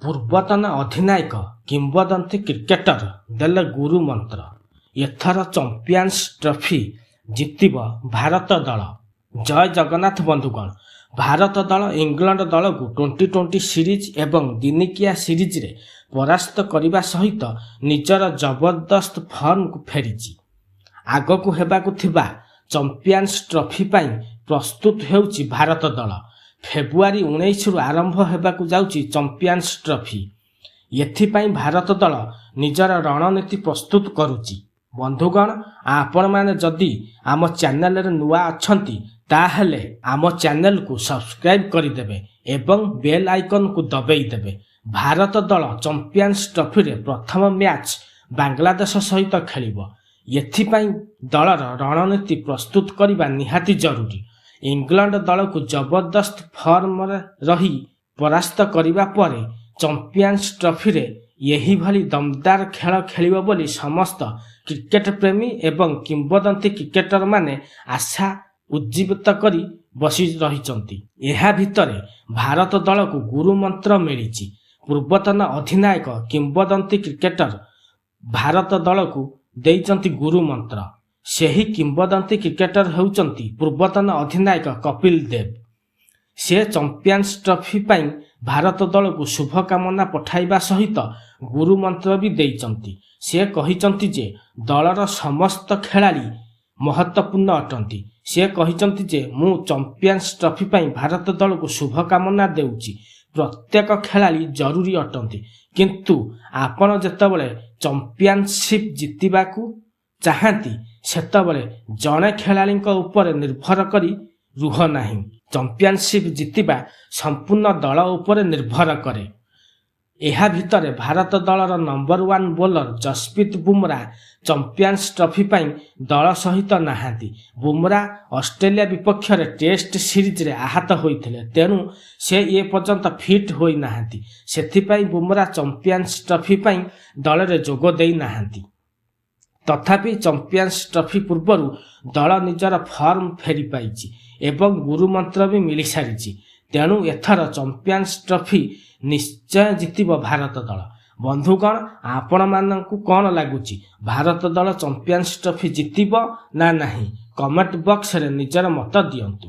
ପୂର୍ବତନ ଅଧିନାୟକ କିମ୍ବଦନ୍ତୀ କ୍ରିକେଟର ଦେଲେ ଗୁରୁ ମନ୍ତ୍ର। ଏଥର ଚାମ୍ପିୟନ୍ସ ଟ୍ରଫି ଜିତିବ ଭାରତ ଦଳ। ଜୟ ଜଗନ୍ନାଥ ବନ୍ଧୁଗଣ। ଭାରତ ଦଳ ଇଂଲଣ୍ଡ ଦଳକୁ ଟି20 ସିରିଜ ଏବଂ ଦିନିକିଆ ସିରିଜରେ ପରାସ୍ତ କରିବା ସହିତ ନିଜର ଜବରଦସ୍ତ ଫର୍ମକୁ ଫେରିଛି। ଆଗକୁ ହେବାକୁ ଥିବା ଚାମ୍ପିୟନ୍ସ ଟ୍ରଫି ପାଇଁ ପ୍ରସ୍ତୁତ ହେଉଛି ଭାରତ ଦଳ। ଫେବୃଆରୀ 19ରୁ ଆରମ୍ଭ ହେବାକୁ ଯାଉଛି ଚାମ୍ପିୟନ୍ସ ଟ୍ରଫି। ଏଥିପାଇଁ ଭାରତ ଦଳ ନିଜର ରଣନୀତି ପ୍ରସ୍ତୁତ କରୁଛି। ବନ୍ଧୁଗଣ, ଆପଣମାନେ ଯଦି ଆମ ଚ୍ୟାନେଲରେ ନୂଆ ଅଛନ୍ତି ତାହେଲେ ଆମ ଚ୍ୟାନେଲକୁ ସବସ୍କ୍ରାଇବ୍ କରିଦେବେ ଏବଂ ବେଲ୍ ଆଇକନକୁ ଦବେଇ ଦେବେ। ଭାରତ ଦଳ ଚାମ୍ପିୟନ୍ସ ଟ୍ରଫିରେ ପ୍ରଥମ ମ୍ୟାଚ୍ ବାଂଲାଦେଶ ସହିତ ଖେଳିବ। ଏଥିପାଇଁ ଦଳର ରଣନୀତି ପ୍ରସ୍ତୁତ କରିବା ନିହାତି ଜରୁରୀ। ଇଂଲଣ୍ଡ ଦଳକୁ ଜବରଦସ୍ତ ଫର୍ମରେ ରହି ପରାସ୍ତ କରିବା ପରେ ଚାମ୍ପିୟନ୍ସ ଟ୍ରଫିରେ ଏହିଭଳି ଦମଦାର ଖେଳ ଖେଳିବ ବୋଲି ସମସ୍ତ କ୍ରିକେଟ ପ୍ରେମୀ ଏବଂ କିମ୍ବଦନ୍ତୀ କ୍ରିକେଟରମାନେ ଆଶା ଉଜ୍ଜୀବିତ କରି ବସି ରହିଛନ୍ତି। ଏହା ଭିତରେ ଭାରତ ଦଳକୁ ଗୁରୁ ମନ୍ତ୍ର ମିଳିଛି। ପୂର୍ବତନ ଅଧିନାୟକ କିମ୍ବଦନ୍ତୀ କ୍ରିକେଟର ଭାରତ ଦଳକୁ ଦେଇଛନ୍ତି ଗୁରୁ ମନ୍ତ୍ର। ସେହି କିମ୍ବଦନ୍ତୀ କ୍ରିକେଟର ହେଉଛନ୍ତି ପୂର୍ବତନ ଅଧିନାୟକ କପିଲ ଦେବ। ସେ ଚାମ୍ପିୟନ୍ସ ଟ୍ରଫି ପାଇଁ ଭାରତ ଦଳକୁ ଶୁଭକାମନା ପଠାଇବା ସହିତ ଗୁରୁ ମନ୍ତ୍ର ବି ଦେଇଛନ୍ତି। ସେ କହିଛନ୍ତି ଯେ ଦଳର ସମସ୍ତ ଖେଳାଳି ମହତ୍ତ୍ୱପୂର୍ଣ୍ଣ ଅଟନ୍ତି। ସେ କହିଛନ୍ତି ଯେ ମୁଁ ଚାମ୍ପିୟନ୍ସ ଟ୍ରଫି ପାଇଁ ଭାରତ ଦଳକୁ ଶୁଭକାମନା ଦେଉଛି। ପ୍ରତ୍ୟେକ ଖେଳାଳି ଜରୁରୀ ଅଟନ୍ତି, କିନ୍ତୁ ଆପଣ ଯେତେବେଳେ ଚାମ୍ପିୟନସିପ୍ ଜିତିବାକୁ ଚାହାନ୍ତି ସେତେବେଳେ ଜଣେ ଖେଳାଳିଙ୍କ ଉପରେ ନିର୍ଭର କରି ରୁହ ନାହିଁ। ଚାମ୍ପିୟନସିପ୍ ଜିତିବା ସମ୍ପୂର୍ଣ୍ଣ ଦଳ ଉପରେ ନିର୍ଭର କରେ। ଏହା ଭିତରେ ଭାରତ ଦଳର number 1 bowler Jasprit Bumrah champions trophy ପାଇଁ ଦଳ ସହିତ ନାହାନ୍ତି। ବୁମରା ଅଷ୍ଟ୍ରେଲିଆ ବିପକ୍ଷରେ ଟେଷ୍ଟ ସିରିଜରେ ଆହତ ହୋଇଥିଲେ, ତେଣୁ ସେ ଏପର୍ଯ୍ୟନ୍ତ ଫିଟ୍ ହୋଇନାହାନ୍ତି। ସେଥିପାଇଁ ବୁମରା ଚାମ୍ପିୟନ୍ସ ଟ୍ରଫି ପାଇଁ ଦଳରେ ଯୋଗ ଦେଇନାହାନ୍ତି। ତଥାପି ଚାମ୍ପିୟନ୍ସ ଟ୍ରଫି ପୂର୍ବରୁ ଦଳ ନିଜର ଫର୍ମ ଫେରି ପାଇଛି ଏବଂ ଗୁରୁ ମନ୍ତ୍ର ବି ମିଳିସାରିଛି। ତେଣୁ ଏଥର ଚାମ୍ପିୟନ୍ସ ଟ୍ରଫି ନିଶ୍ଚୟ ଜିତିବ ଭାରତ ଦଳ। ବନ୍ଧୁଗଣ, ଆପଣମାନଙ୍କୁ କ'ଣ ଲାଗୁଛି? ଭାରତ ଦଳ ଚାମ୍ପିୟନ୍ସ ଟ୍ରଫି ଜିତିବ ନା ନାହିଁ? କମେଣ୍ଟ ବକ୍ସରେ ନିଜର ମତ ଦିଅନ୍ତୁ।